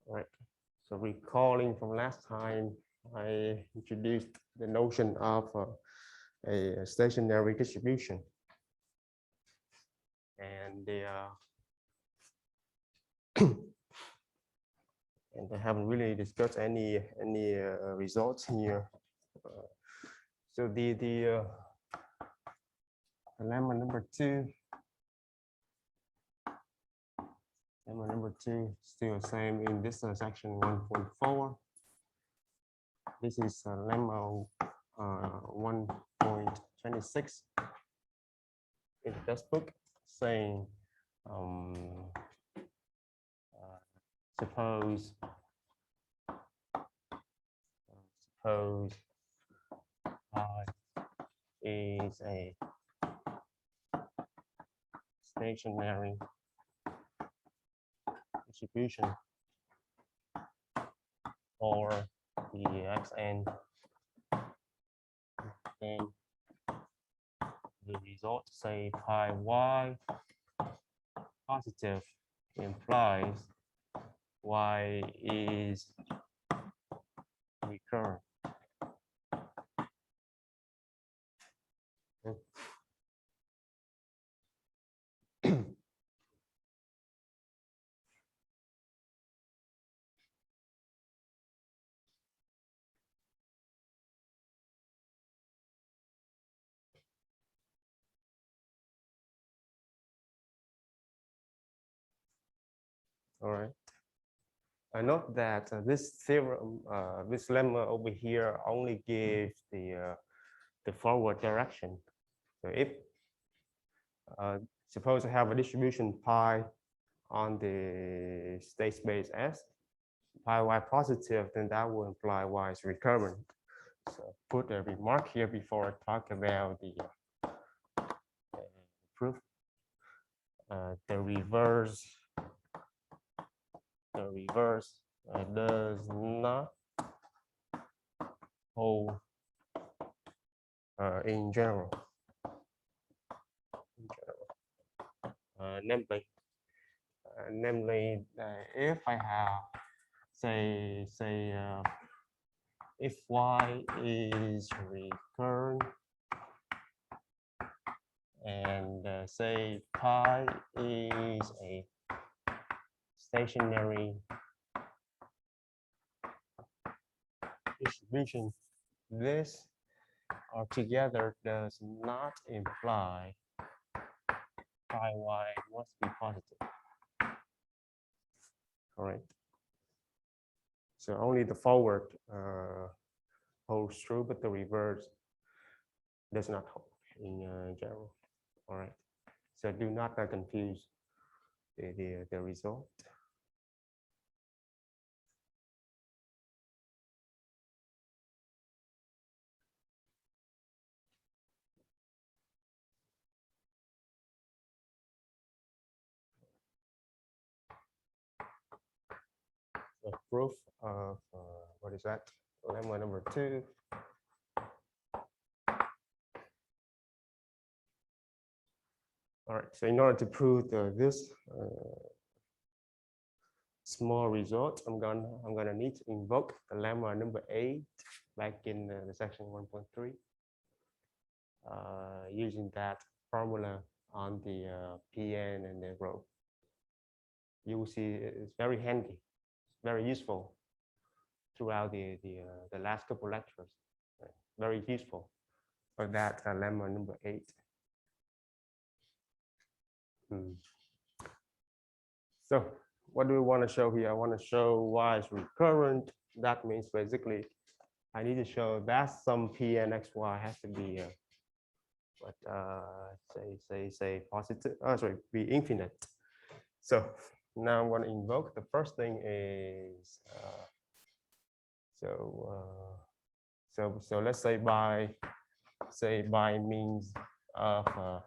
All right. So recalling from last time, I introduced the notion of a stationary distribution, and and I haven't really discussed any results here. Uh, so the lemma number two. Lemma number two still the same in this section 1.4. This is lemma 1.26 in the textbook, saying suppose I is a stationary distribution or the xn, then the result say pi y positive implies y is recurrent. All right. I note that this theorem, this lemma over here only gives the forward direction. So if suppose I have a distribution pi on the state space S, pi y positive, then that will imply y is recurrent. So put a remark here before I talk about the proof. The reverse does not hold in general. Namely, if I have say if y is recurrent and say pi is a stationary distribution, this altogether does not imply pi y must be positive. Correct. So only the forward holds true, but the reverse does not hold in general. All right. So do not confuse the result. The proof of what is that? Lemma number two. All right. So in order to prove this small result, I'm gonna need to invoke the lemma number 8 back in the section 1.3 using that formula on the Pn and the rho. You will see it's very handy, very useful throughout the last couple lectures. Right? Very useful for that lemma number 8. So what do we want to show here? I want to show y is recurrent. That means basically I need to show that some p and xy has to be say positive. Oh, sorry, be infinite. So now I'm going to invoke. The first thing is so let's say by means of a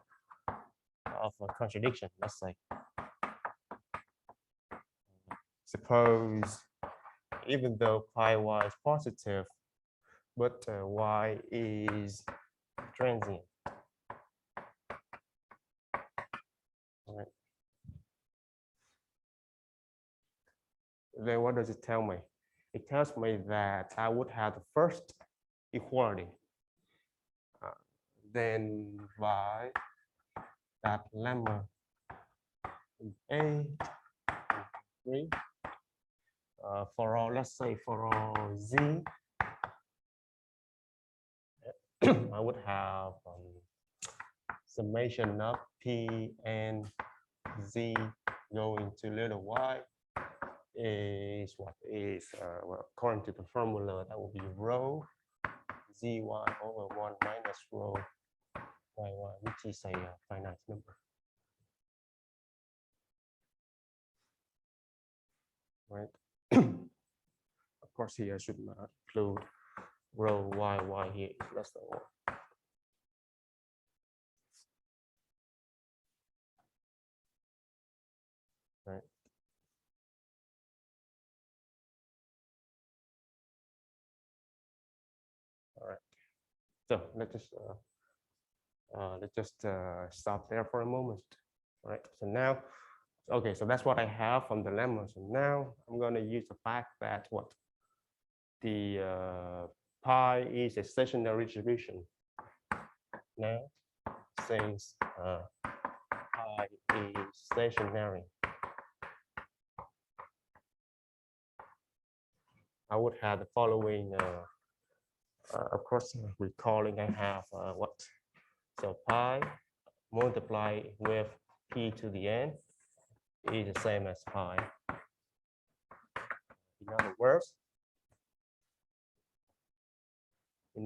contradiction. Let's say suppose even though pi y is positive, but y is transient. All right. then what does it tell me? It tells me that I would have the first equality. Then by that lemma A 3 for all, let's say for all Z, I would have summation of P and Z going to little y is what is, well, according to the formula, that will be rho zy over 1 minus rho y, which is a finite number. Right. Of course, here I should not include rho y here is less than 1. Right. All right. So let's just stop there for a moment. All right. So now, okay, so that's what I have from the lemma. So now I'm going to use the fact that what the pi is a stationary distribution. Now, since pi is stationary, I would have the following. Of course, recalling I have what? So pi multiplied with p to the n is the same as pi. In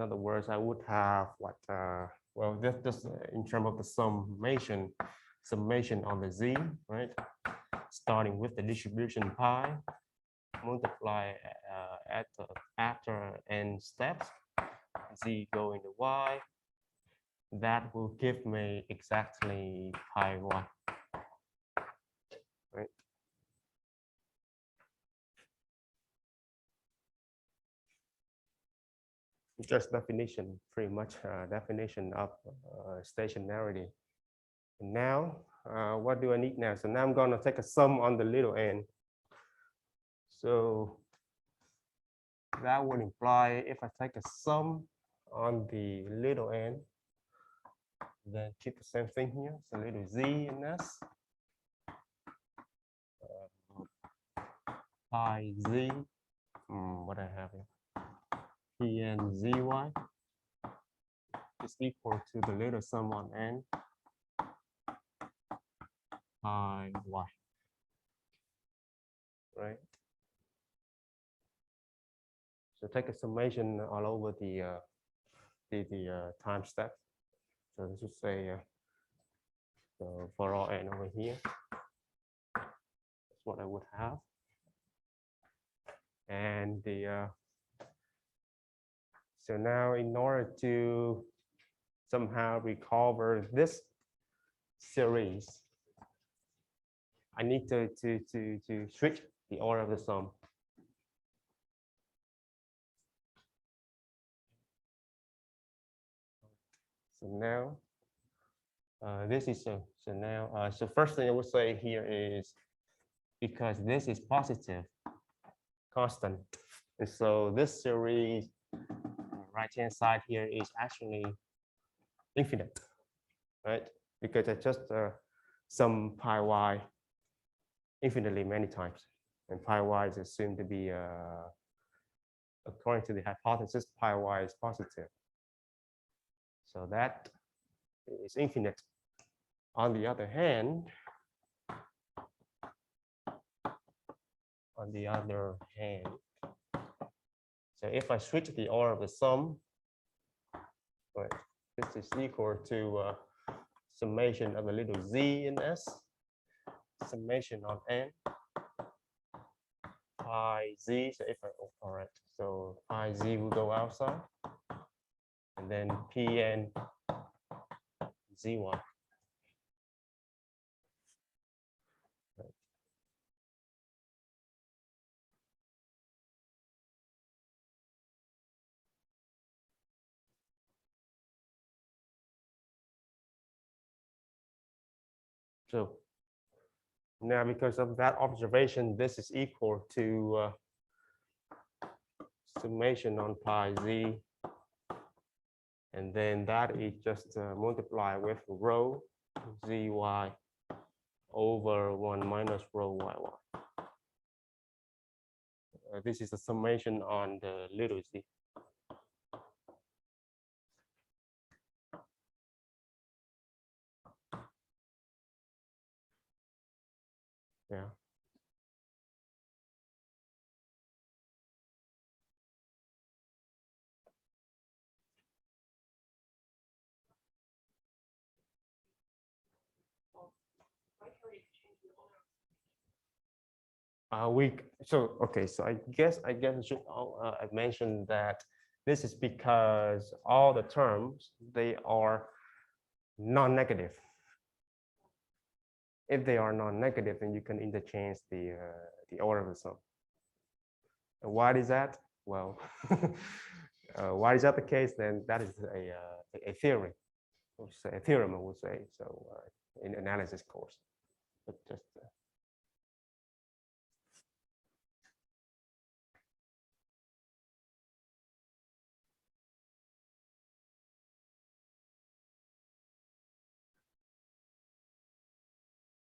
other words, I would have what? Well, just in terms of the summation on the z, right? Starting with the distribution pi, multiply after n steps, z going to y. That will give me exactly pi y. Right? Just definition, pretty much definition of stationarity. And now, what do I need now? So now I'm going to take a sum on the little n. So that would imply if I take a sum on the little n, then keep the same thing here. So little z in s, pi z, what I have here, p n zy is equal to the little sum on n, pi y, right? So take a summation all over the time step. So this would say so for all n over here, that's what I would have. And the so now in order to somehow recover this series, I need to switch the order of the sum. So now this is so now so first thing I would say here is because this is positive constant, and so this series right hand side here is actually infinite, right? Because I just sum pi y infinitely many times, and pi y is assumed to be according to the hypothesis, pi y is positive. So that is infinite. On the other hand, so if I switch the order of the sum, right, this is equal to summation of the little z in s, summation on n, pi z. So if I, all right, so pi z will go outside, and then pn zy. So Now, because of that observation, this is equal to summation on pi z, and then that is just multiply with rho zy over 1 minus rho yy. This is the summation on the little z. Yeah. So I guess I should I mentioned that this is because all the terms they are non-negative. If they are non-negative, then you can interchange the order of the sum. And why is that? Well, why is that the case? Then that is a theory, a theorem, I would say. So in analysis course, but just.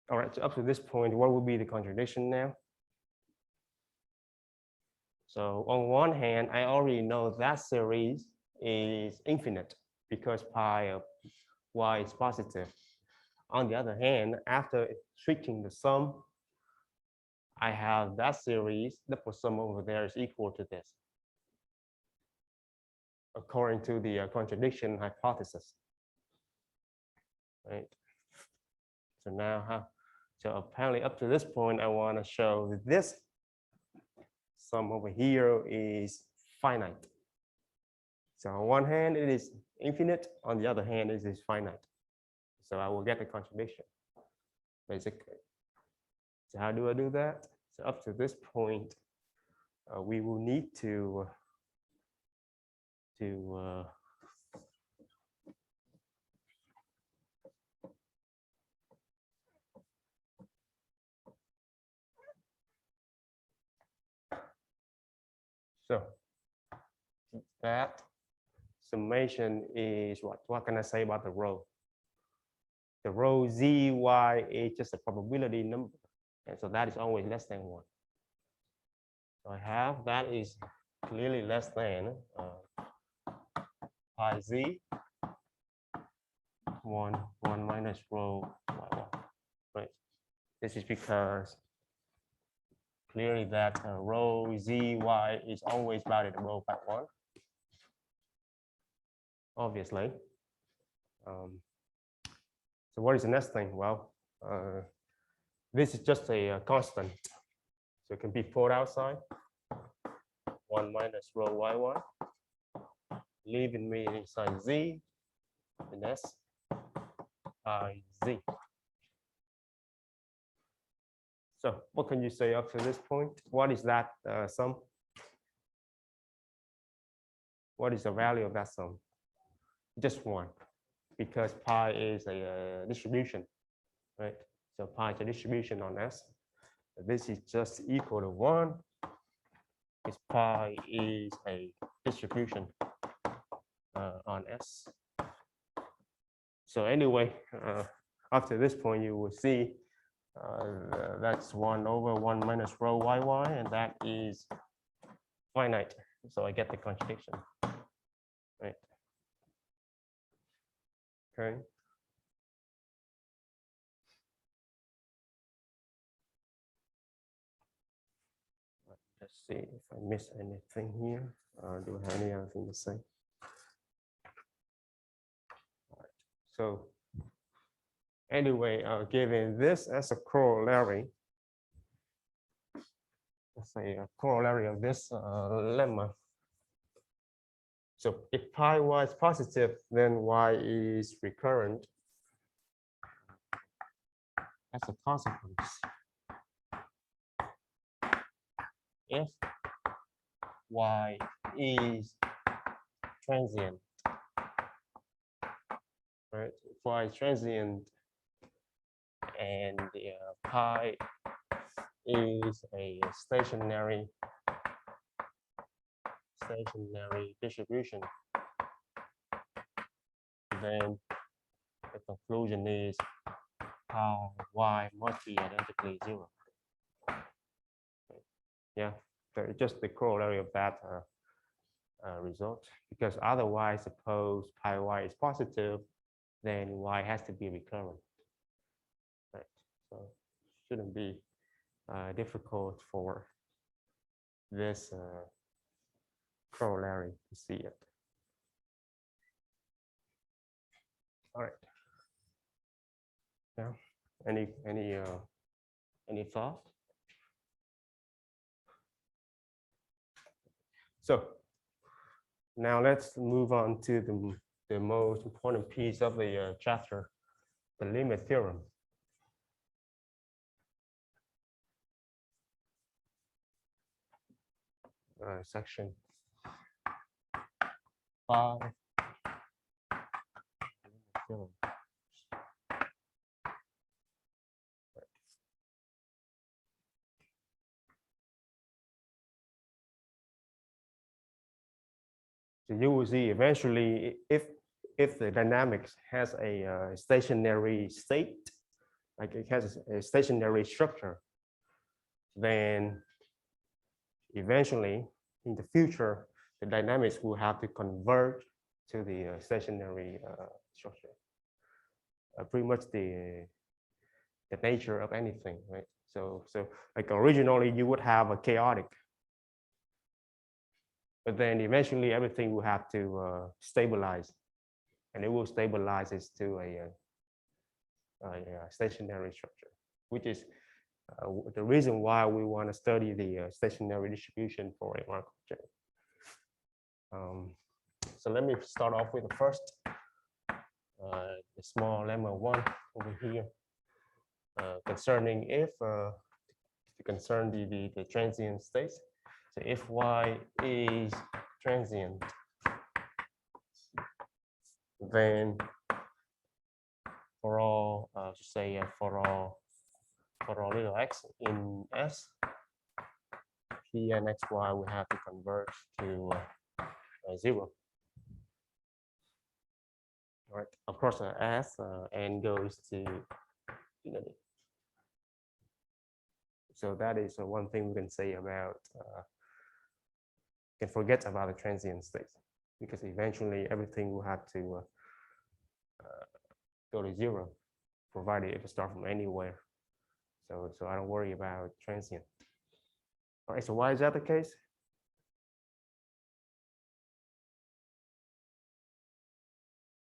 All right, so up to this point, what would be the contradiction now? So on one hand, I already know that series is infinite because pi of y is positive. On the other hand, after switching the sum, I have that series, the sum over there is equal to this, according to the contradiction hypothesis. Right. So now, so apparently up to this point, I want to show that this sum over here is finite. So on one hand, it is infinite. On the other hand, it is finite. So I will get the contradiction, basically. So how do I do that? So up to this point, we will need to so that summation is what can I say about the rho? The rho zy is just a probability number, and so that is always less than 1. So I have that is clearly less than pi z 1 minus rho y1. Right. This is because clearly that rho zy is always bounded to rho by 1. Obviously. So what is the next thing? Well, this is just a constant. So it can be pulled outside. 1 minus rho y1, leaving me inside z, and that's pi z. So what can you say up to this point? What is that sum? What is the value of that sum? Just 1, because pi is a distribution, right? So pi is a distribution on S. This is just equal to 1. Because pi is a distribution on S. So anyway, up to this point, you will see that's 1 over 1 minus rho yy, and that is finite. So I get the contradiction, right? Okay. Let's see if I miss anything here. Do I have any other thing to say? All right. So anyway, given this as a corollary, let's say a corollary of this lemma. So if pi y is positive, then y is recurrent. As a consequence, if y is transient, right? If y is transient, and the pi is a stationary distribution, then the conclusion is how y must be identically 0. Yeah, just the corollary of that result, because otherwise, suppose pi y is positive, then y has to be recurrent. Right. So shouldn't be difficult for this corollary to see it. All right. Now, any thoughts? So now let's move on to the most important piece of the chapter, the limit theorem. Section 5. Theorem. So you will see eventually if the dynamics has a stationary state, like it has a stationary structure, then eventually in the future, the dynamics will have to converge to the stationary structure. Pretty much the nature of anything, right? So like originally you would have a chaotic, but then eventually everything will have to stabilize, and it will stabilize it to a stationary structure, which is the reason why we want to study the stationary distribution for a Markov chain. So let me start off with the first, the small lemma 1 over here, concerning if to concern the transient states. So if y is transient, then for all say for all little x in S, p and xy we have to converge to 0. All right, of course, as n goes to infinity. So that is one thing we can say about, can forget about the transient states, because eventually everything will have to go to 0, provided it start from anywhere. So I don't worry about transient. All right, so why is that the case?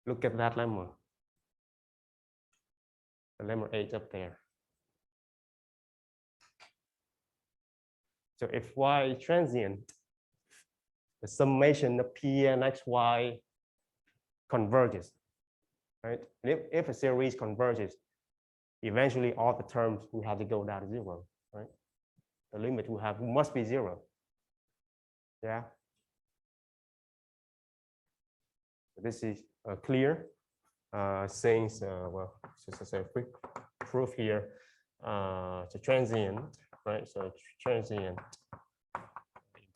Look at that lemma. The lemma 8 up there. So if y is transient, the summation of p and xy converges, right? And if a series converges, eventually all the terms will have to go down to 0, right? The limit must be 0. Yeah. This is clear, since well, just a quick proof here. So transient, right? So transient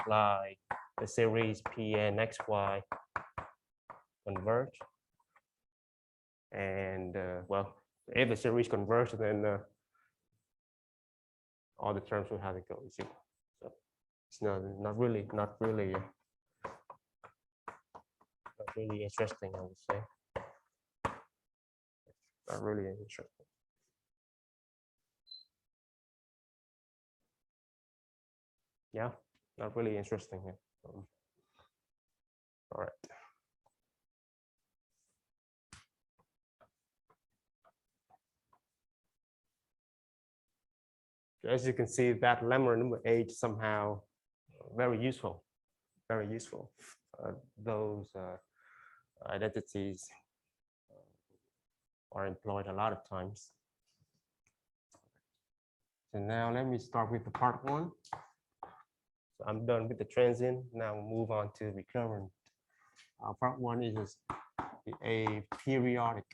imply the series p and xy converge, and well, if the series converge, then all the terms will have to go to 0. So it's not really interesting, I would say. Not really interesting. Yeah, not really interesting. All right. As you can see, that lemma number 8 somehow very useful, very useful. Those identities are employed a lot of times. So now let me start with the part 1. So I'm done with the transient. Now we'll move on to recurrent. Part 1 is a periodic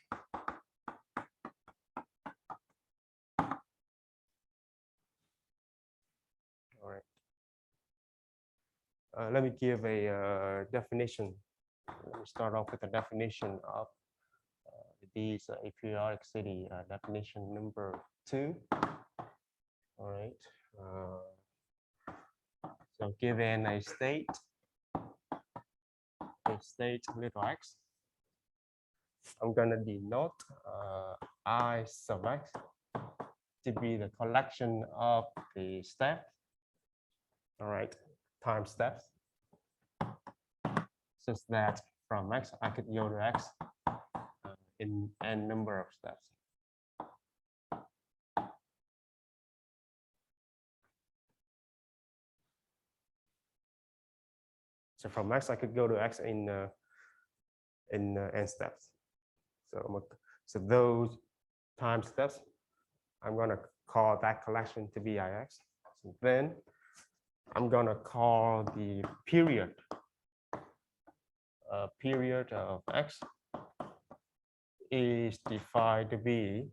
let me give a definition. Let me start off with a definition of these aperiodic city, definition number 2. All right. So given a state little x, I'm going to denote I sub x to be the collection of the steps. All right, time steps, such that from x I could go to x in n number of steps. So from x I could go to x in n steps. So those time steps, I'm going to call that collection to be Ix. So then I'm going to call the period of x is defined to be,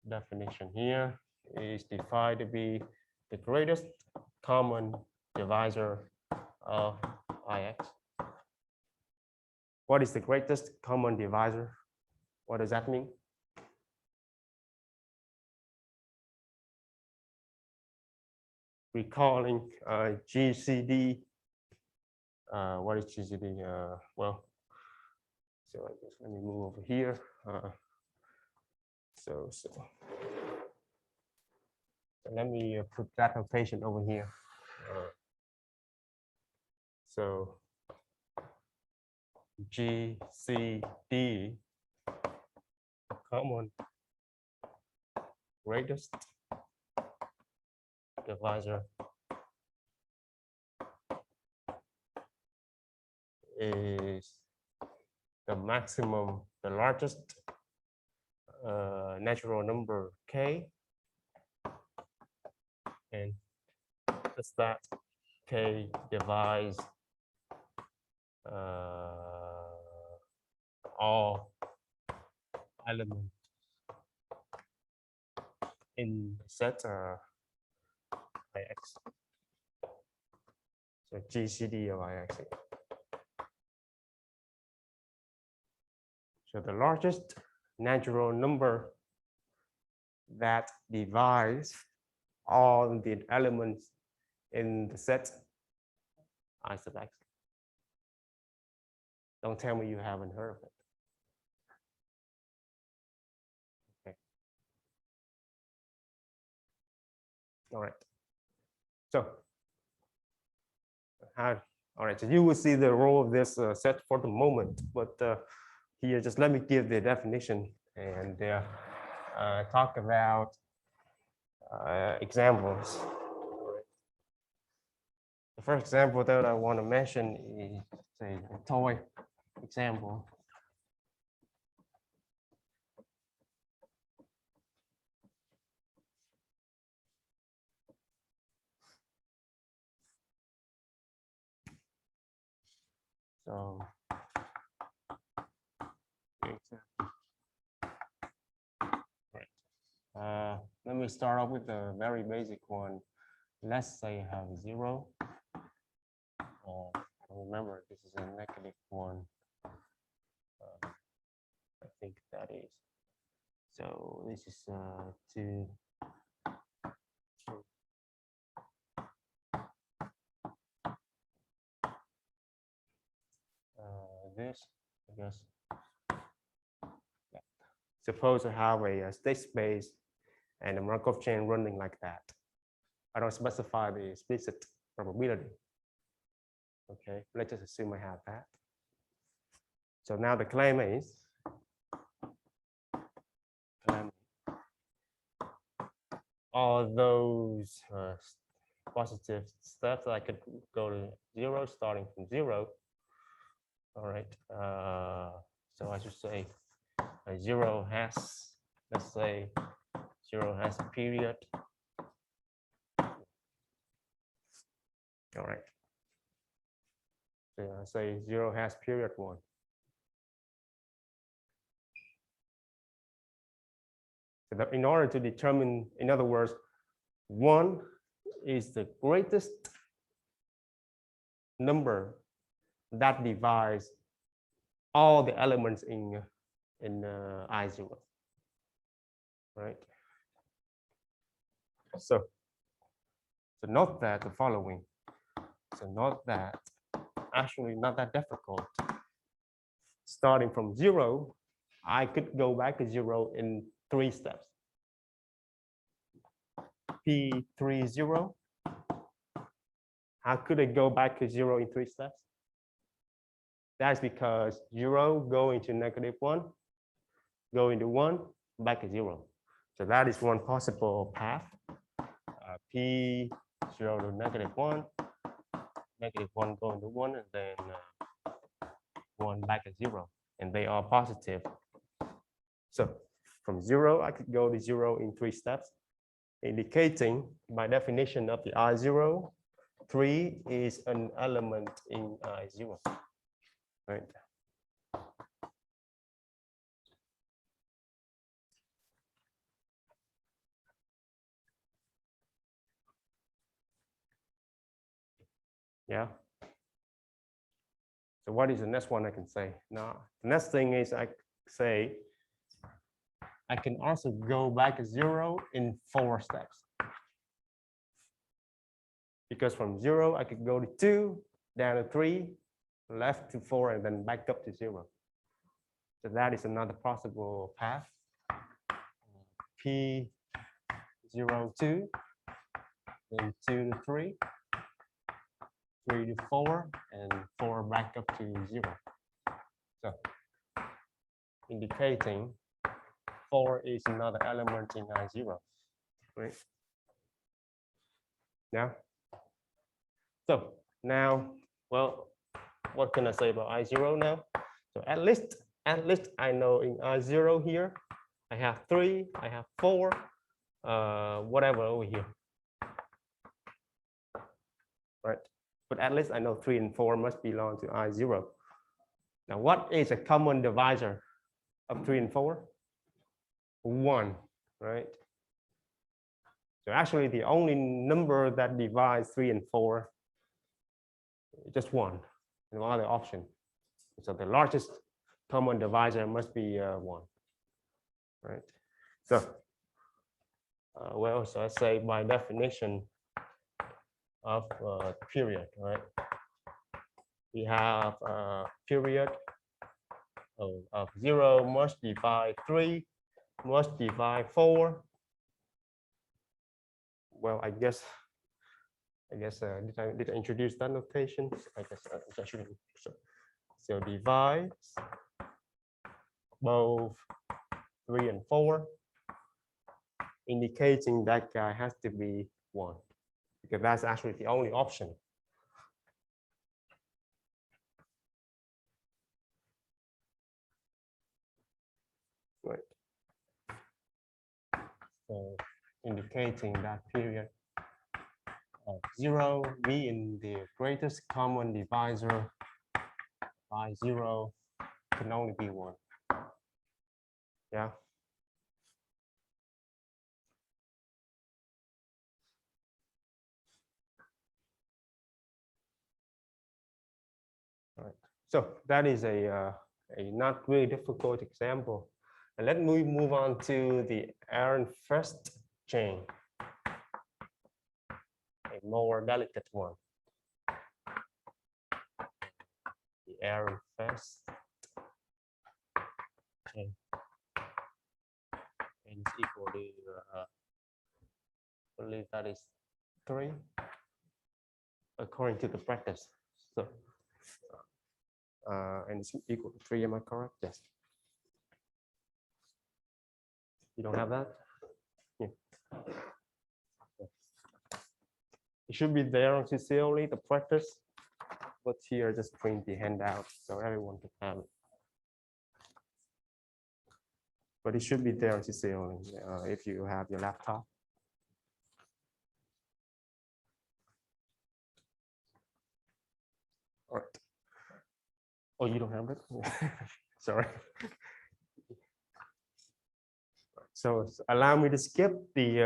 definition here is defined to be the greatest common divisor of Ix. What is the greatest common divisor? What does that mean? Recalling GCD. What is GCD? Well, so I guess let me move over here. So let me put that notation over here. So GCD, common greatest divisor, is the maximum, the largest natural number k, and just that k divides all elements in the set Ix. So GCD of Ix. So the largest natural number that divides all the elements in the set I sub x. Don't tell me you haven't heard of it. Okay. All right. So, all right. So you will see the role of this set for the moment, but here, just let me give the definition and talk about examples. The first example that I want to mention is a toy example. So, let me start off with a very basic one. Let's say I have 0. Remember, this is a -1. I think that is. So this is 2. This, I guess. Yeah. Suppose I have a state space and a Markov chain running like that. I don't specify the explicit probability. Okay, let's just assume I have that. So now the claim is all those positive steps that I could go to 0, starting from 0. All right. So I should say 0 has, let's say 0 has a period. All right. So I say 0 has period 1. So that in order to determine, in other words, 1 is the greatest number that divides all the elements in I0, right? So note that the following. So note that actually not that difficult. Starting from 0, I could go back to 0 in 3 steps. P30. How could I go back to 0 in 3 steps? That's because 0 go into -1, go into 1, back to 0. So that is one possible path. P0 to -1, -1 go into 1, and then 1 back at 0, and they are positive. So from 0, I could go to 0 in 3 steps, indicating by definition of the I0, 3 is an element in I0, right? Yeah. So what is the next one I can say? Now, the next thing is I say I can also go back to 0 in 4 steps. Because from 0, I could go to 2, down to 3, left to 4, and then back up to 0. So that is another possible path. P02, then 2 to 3, 3 to 4, and 4 back up to 0. So indicating 4 is another element in I0, right? Yeah. So now, well, what can I say about I0 now? So at least I know in I0 here, I have 3, I have 4, whatever over here, right? But at least I know 3 and 4 must belong to I0. Now, what is a common divisor of 3 and 4? 1, right? So actually, the only number that divides 3 and 4 is just 1, no other option. So the largest common divisor must be 1, right? So, well, so I say by definition of period, right? We have a period of 0 must divide 3, must divide 4. Well, I guess did I introduce that notation? I guess I shouldn't. So divides both 3 and 4, indicating that guy has to be 1, because that's actually the only option. Right. So indicating that period of 0 being the greatest common divisor by 0 can only be 1. Yeah. All right. So that is a not really difficult example. And let me move on to the Ehrenfest chain, a more delicate one. The Ehrenfest chain is equal to, I believe that is 3, according to the practice. So, and it's equal to 3, am I correct? Yes. You don't have that? Yeah. It should be there on CCLE, the practice, but here just print the handout so everyone can have it. But it should be there on CCLE if you have your laptop. All right. Oh, you don't have it? Sorry. So allow me to skip the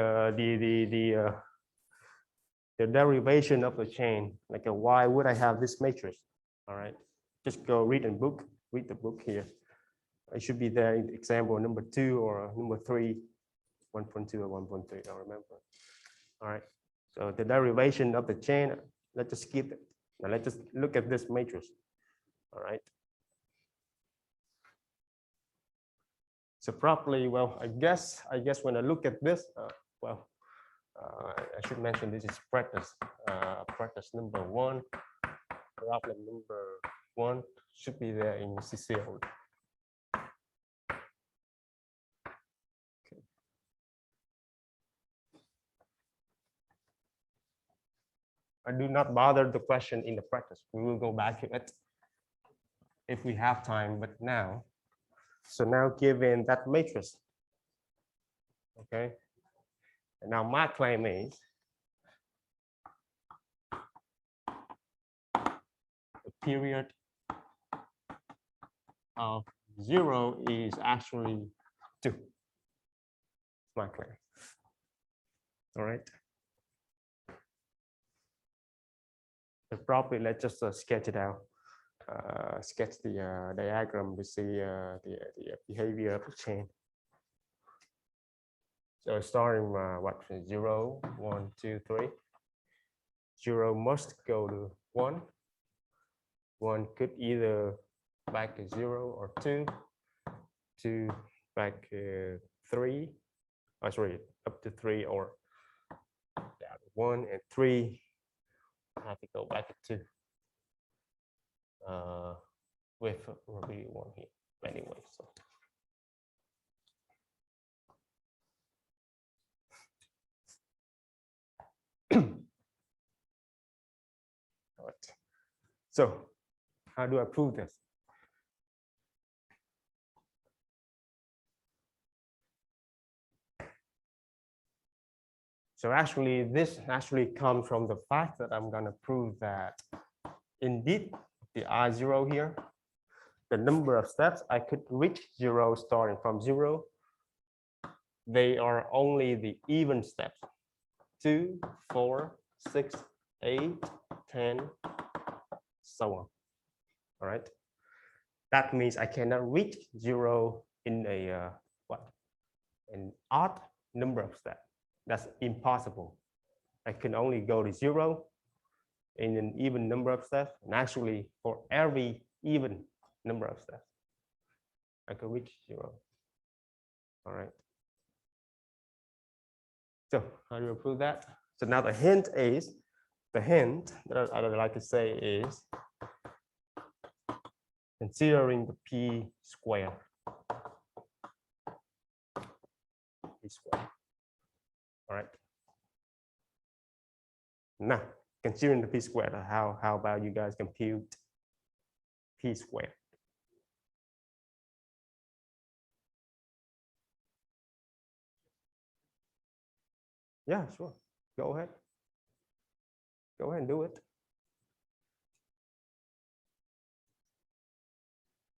the derivation of the chain, like why would I have this matrix? All right, just go read the book here. It should be there in example number 2 or number 3, 1.2 or 1.3, I don't remember. All right, so the derivation of the chain, let's just skip it. Now let's just look at this matrix. All right. So probably, well, I guess when I look at this, I should mention this is practice. Practice number 1, problem number 1 should be there in CCL. Okay. I do not bother the question in the practice. We will go back to it if we have time, but now. So now given that matrix, okay, and now my claim is the period of 0 is actually 2. My claim. All right. So probably let's just sketch it out. Sketch the diagram to see the behavior of the chain. So starting what 0, 1, 2, 3. 0 must go to 1. 1 could either back to 0 or 2. 2 back 3. Oh, sorry, up to 3 or down to 1, and 3 have to go back to 2. With really 1 here anyway. So. All right. So how do I prove this? So actually, this actually comes from the fact that I'm going to prove that indeed the I0 here, the number of steps I could reach 0 starting from 0, they are only the even steps. 2, 4, 6, 8, 10, so on. All right. That means I cannot reach 0 in a an odd number of steps. That's impossible. I can only go to 0 in an even number of steps, and actually for every even number of steps, I can reach 0. All right. So how do you prove that? So now the hint that I'd like to say is considering the p square. P square. All right. Now, considering the p squared, how about you guys compute p squared? Yeah, sure. Go ahead. Go ahead and do it.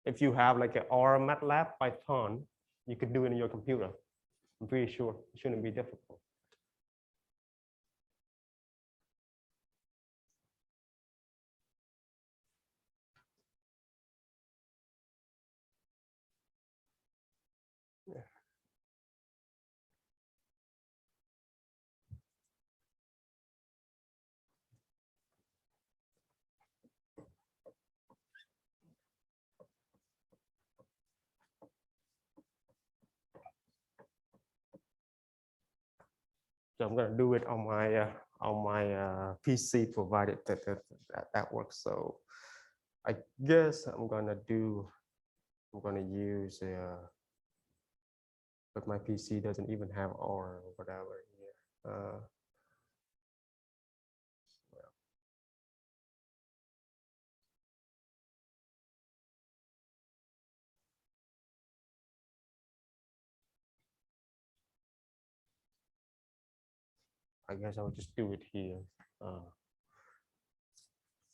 If you have like an R MATLAB Python, you could do it in your computer. I'm pretty sure it shouldn't be difficult. Yeah. So I'm gonna do it on my PC, provided that works. So I guess I'm gonna use but my PC doesn't even have R or whatever here. I guess I'll just do it here.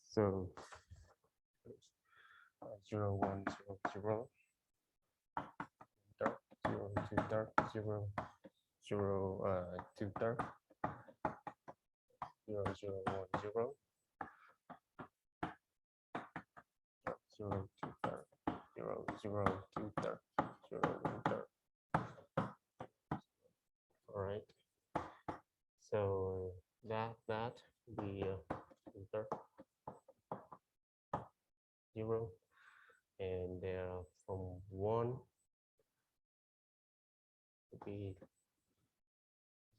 So 0, 1, 0, 0, dark, 0, 2, dark, 0, 0, 2, dark. 0, 0, 1, 0, 0, 2 third, 0, 0, 2 third, 0, 1 third. All right. So that be 2 third, 0, and from 1 to be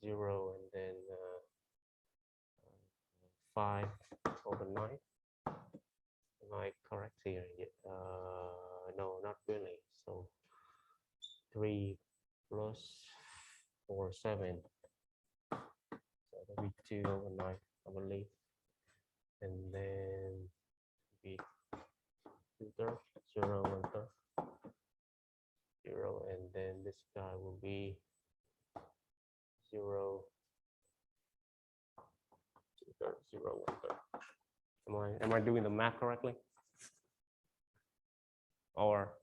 0, and then 5 over 9. Am I correct here? No, not really. So 3 plus 4, 7. So that'll be 2 over 9, I believe. And then be 2 third, 0, 1 third, 0, and then this guy will be 0, 2 third, 0, 1 third. Am I doing the math correctly? Or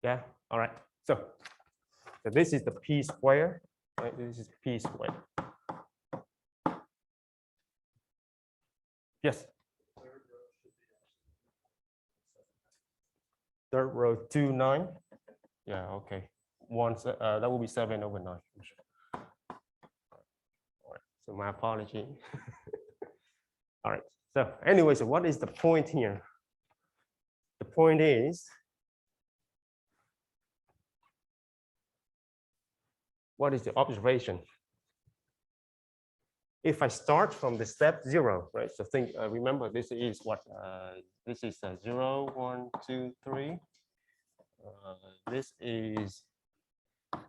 yeah, all right. So this is the p square, right? This is p squared. Yes. Third row 2, 9. Yeah, okay. That will be 7 over 9. All right. So my apology. All right. So anyway, so what is the point here? The point is, what is the observation? If I start from the step 0, right? So think, remember, this is what? This is 0, 1, 2, 3. This is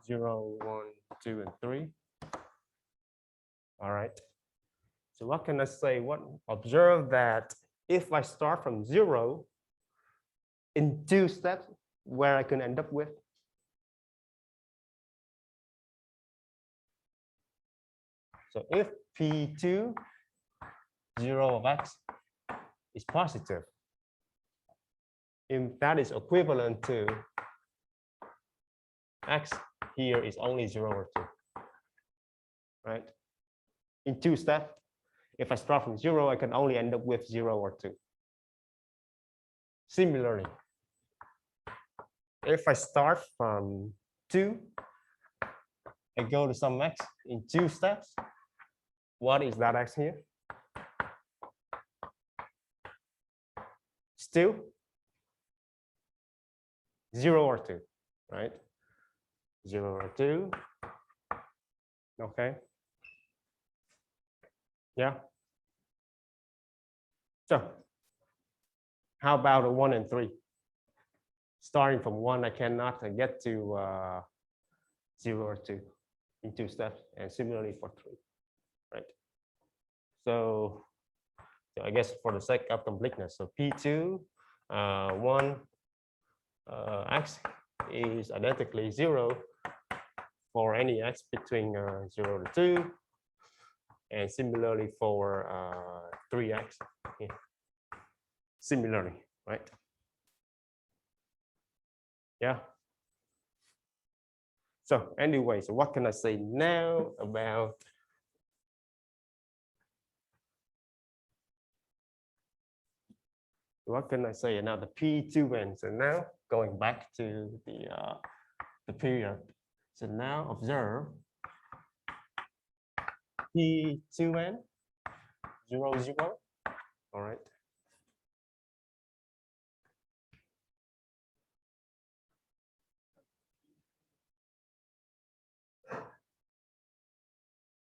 0, 1, 2, and 3. All right. So what can I say? Observe that if I start from 0 in 2 steps, where I can end up with? So if P2, 0 of x is positive, if that is equivalent to x here is only 0 or 2, right? In 2 steps, if I start from 0, I can only end up with 0 or 2. Similarly, if I start from 2, I go to some x in 2 steps. What is that x here? Still 0 or 2, right? 0 or 2. Okay. Yeah. So how about a 1 and 3? Starting from 1, I cannot get to 0 or 2 in 2 steps, and similarly for 3, right? So I guess for the sake of completeness, so P2, 1, x is identically 0 for any x between 0 to 2, and similarly for 3x. Yeah. Similarly, right? Yeah. So anyway, so what can I say now about now? The P2n. So now going back to the period. So now observe P2n 0, 0. All right.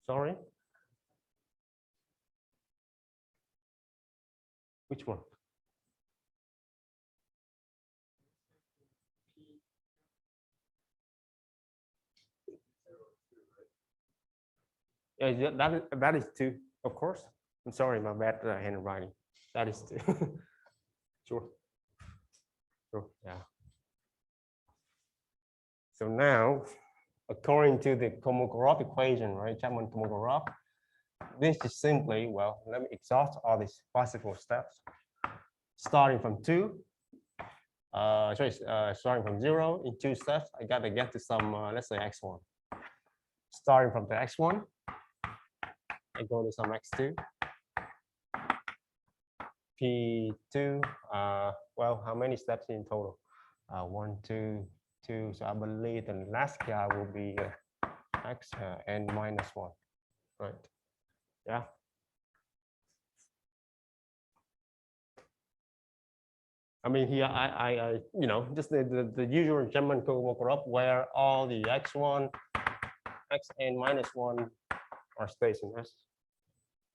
Sorry. Which one? Yeah, that is 2, of course. I'm sorry, my bad handwriting. That is 2. Sure. Sure. Yeah. So now, according to the Kolmogorov equation, right, Chapman-Kolmogorov, this is simply, well, let me exhaust all these possible steps. Starting from 2, starting from 0 in 2 steps, I got to get to some, let's say x1. Starting from the x1, I go to some x2. P2, well, how many steps in total? 1, 2, 2. So I believe the last guy will be x n minus 1, right? Yeah. I mean, here I you know, just the usual German code group where all the x1, xn minus 1 are stays in S.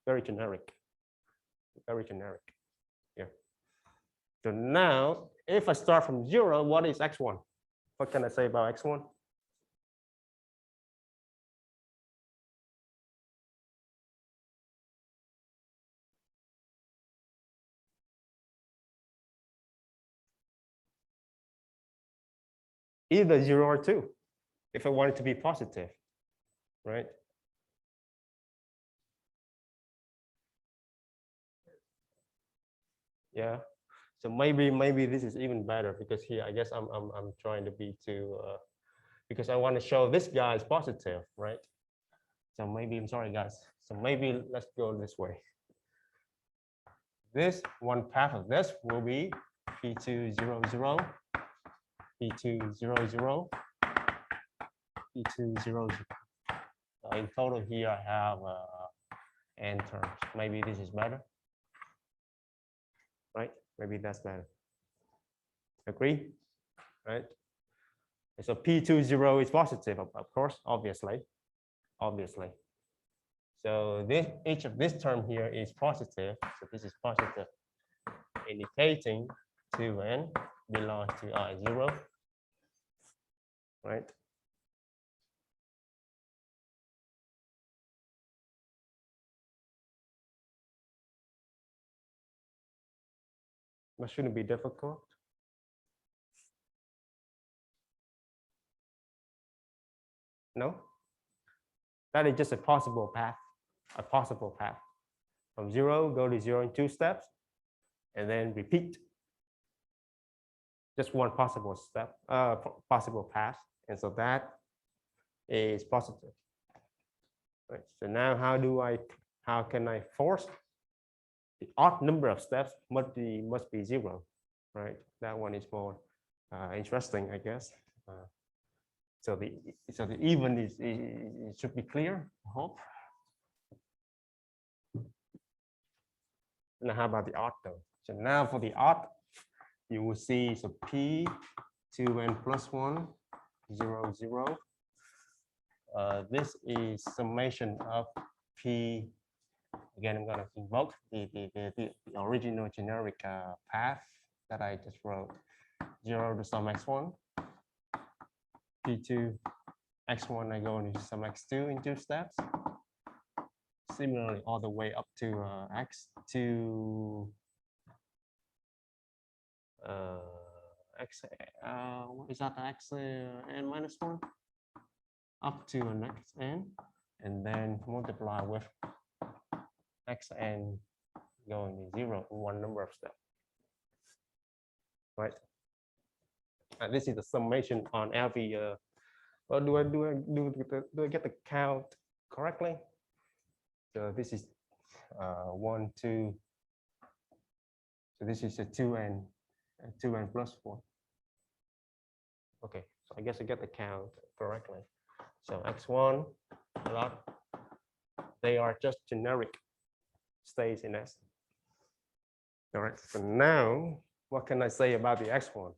Very generic. Very generic. Yeah. So now, if I start from 0, what is x1? What can I say about x1? Either 0 or 2, if I want it to be positive, right? Yeah. So maybe this is even better because here I guess I'm trying to be too because I want to show this guy is positive, right? So maybe I'm sorry guys. So maybe let's go this way. This one path of this will be P2 0 0, P2 0 0, P2 0 0. In total here I have n terms. Maybe this is better, right? Maybe that's better. Agree, right? So P20 is positive, of course, obviously. So this each of this term here is positive. So this is positive, indicating 2n belongs to I0, right? That shouldn't be difficult. No, that is just a possible path. From 0, go to 0 in 2 steps, and then repeat. Just one possible step, possible path, and so that is positive. Right. So now how can I force the odd number of steps must be 0, right? That one is more interesting, I guess. So the even is it should be clear, I hope. Now how about the odd though? So now for the odd, you will see so P 2n plus 1 0 0. This is summation of P. Again, I'm going to invoke the original generic path that I just wrote. 0 to some x1. P2 x1, I go into some x2 in 2 steps. Similarly, all the way up to x2 x what is that, x n minus 1 up to an xn, and then multiply with xn going to 0 in one number of steps, right? And this is the summation on every well, do I get the count correctly? So this is 1 2, so this is a 2n plus 1. Okay, so I guess I get the count correctly. So x1 a lot, they are just generic stays in S. All right, so now what can I say about the x1?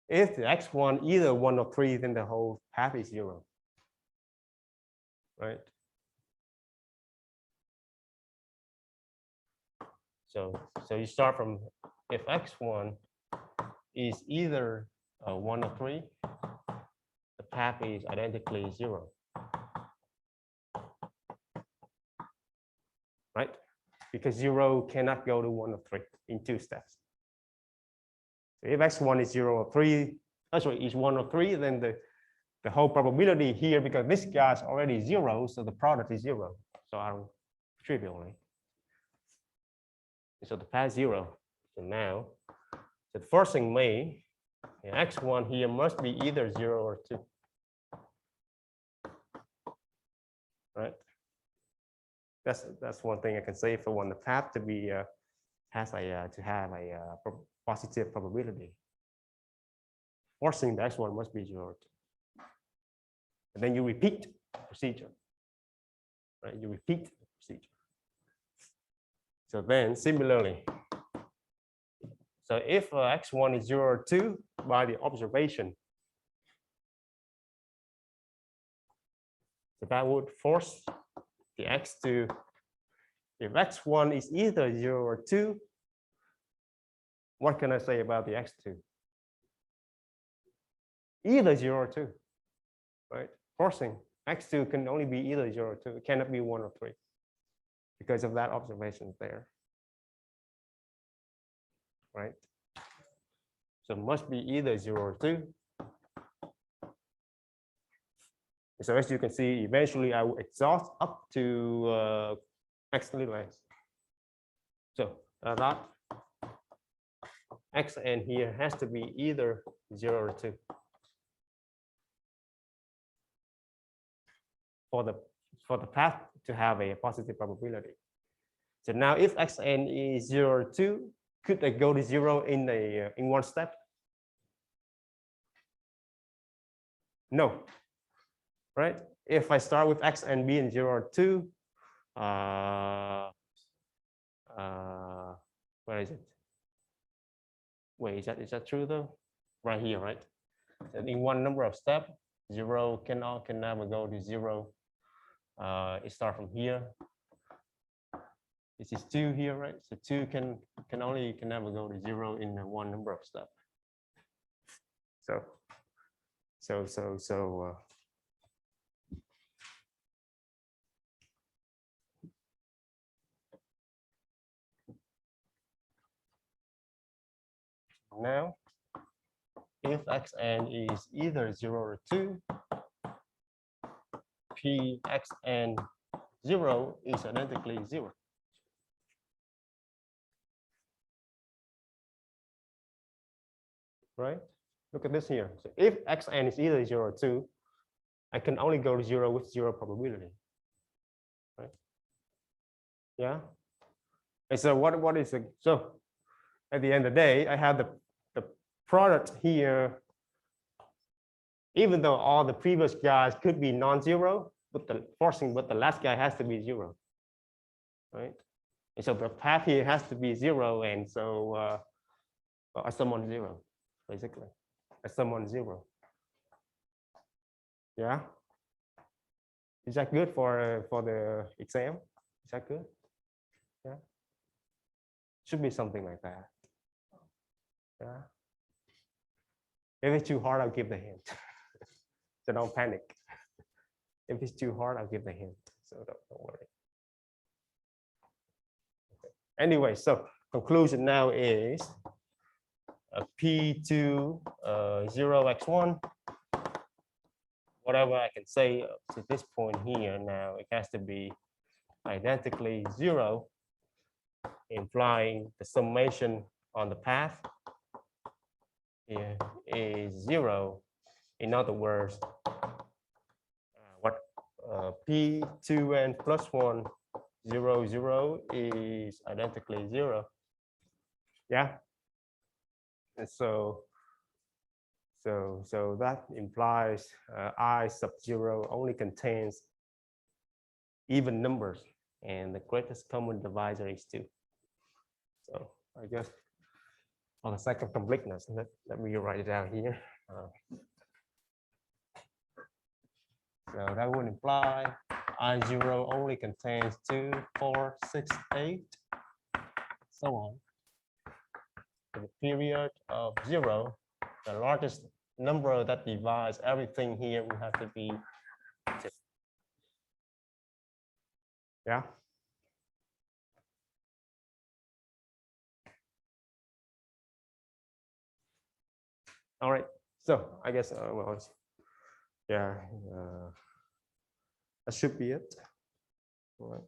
If the x1 either 1 or 3, then the whole path is 0, right? So you start from if x1 is either 1 or 3, the path is identically 0, right? Because 0 cannot go to 1 or 3 in 2 steps. So if x1 is 0 or 3, sorry, is 1 or 3, then the whole probability here, because this guy is already 0, so the product is 0. So I don't trivially. So the path 0. So now, the first thing may, x1 here must be either 0 or 2. Right? That's one thing I can say. If I want the path to be have a positive probability, forcing the x1 must be 0, 2. And then you repeat the procedure, right? You repeat the procedure. So then similarly, so if x1 is 0 or 2 by the observation, so that would force the x to, if x1 is either 0 or 2, what can I say about the x2? Either 0 or 2, right? Forcing x2 can only be either 0 or 2. It cannot be 1 or 3 because of that observation there, right? So it must be either 0 or 2. So as you can see, eventually I will exhaust up to x little x. So that xn here has to be either 0 or 2 for the path to have a positive probability. So now if xn is 0 or 2, could I go to 0 in one step? No, right? If I start with xn being 0 or 2, where is it? Wait, is that true though? Right here, right? So in one number of steps, 0 can never go to 0. It starts from here. This is 2 here, right? So 2 can never go to 0 in one number of steps. So now, if xn is either 0 or 2, p xn 0 is identically 0. Right? Look at this here. So if xn is either 0 or 2, I can only go to 0 with 0 probability. Right? Yeah. And so what is it? So at the end of the day, I have the product here. Even though all the previous guys could be non-zero, but the last guy has to be 0. Right? And so the path here has to be 0, and so I sum on 0, basically. I sum on 0. Yeah. Is that good for the exam? Is that good? Yeah. Should be something like that. Yeah. If it's too hard, I'll give the hint. So don't panic. If it's too hard, I'll give the hint. So don't worry. Okay. Anyway, so conclusion now is P2 0x1. Whatever I can say to this point here now, it has to be identically 0, implying the summation on the path here is 0. In other words, what P2n plus 1, 0, 0 is identically 0. Yeah. And so that implies I sub 0 only contains even numbers, and the greatest common divisor is 2. So I guess for the sake of completeness, let me write it down here. So that would imply I0 only contains 2, 4, 6, 8, so on. For the period of 0, the largest number that divides everything here will have to be 2. Yeah. All right. So I guess well, yeah, that should be it. All right.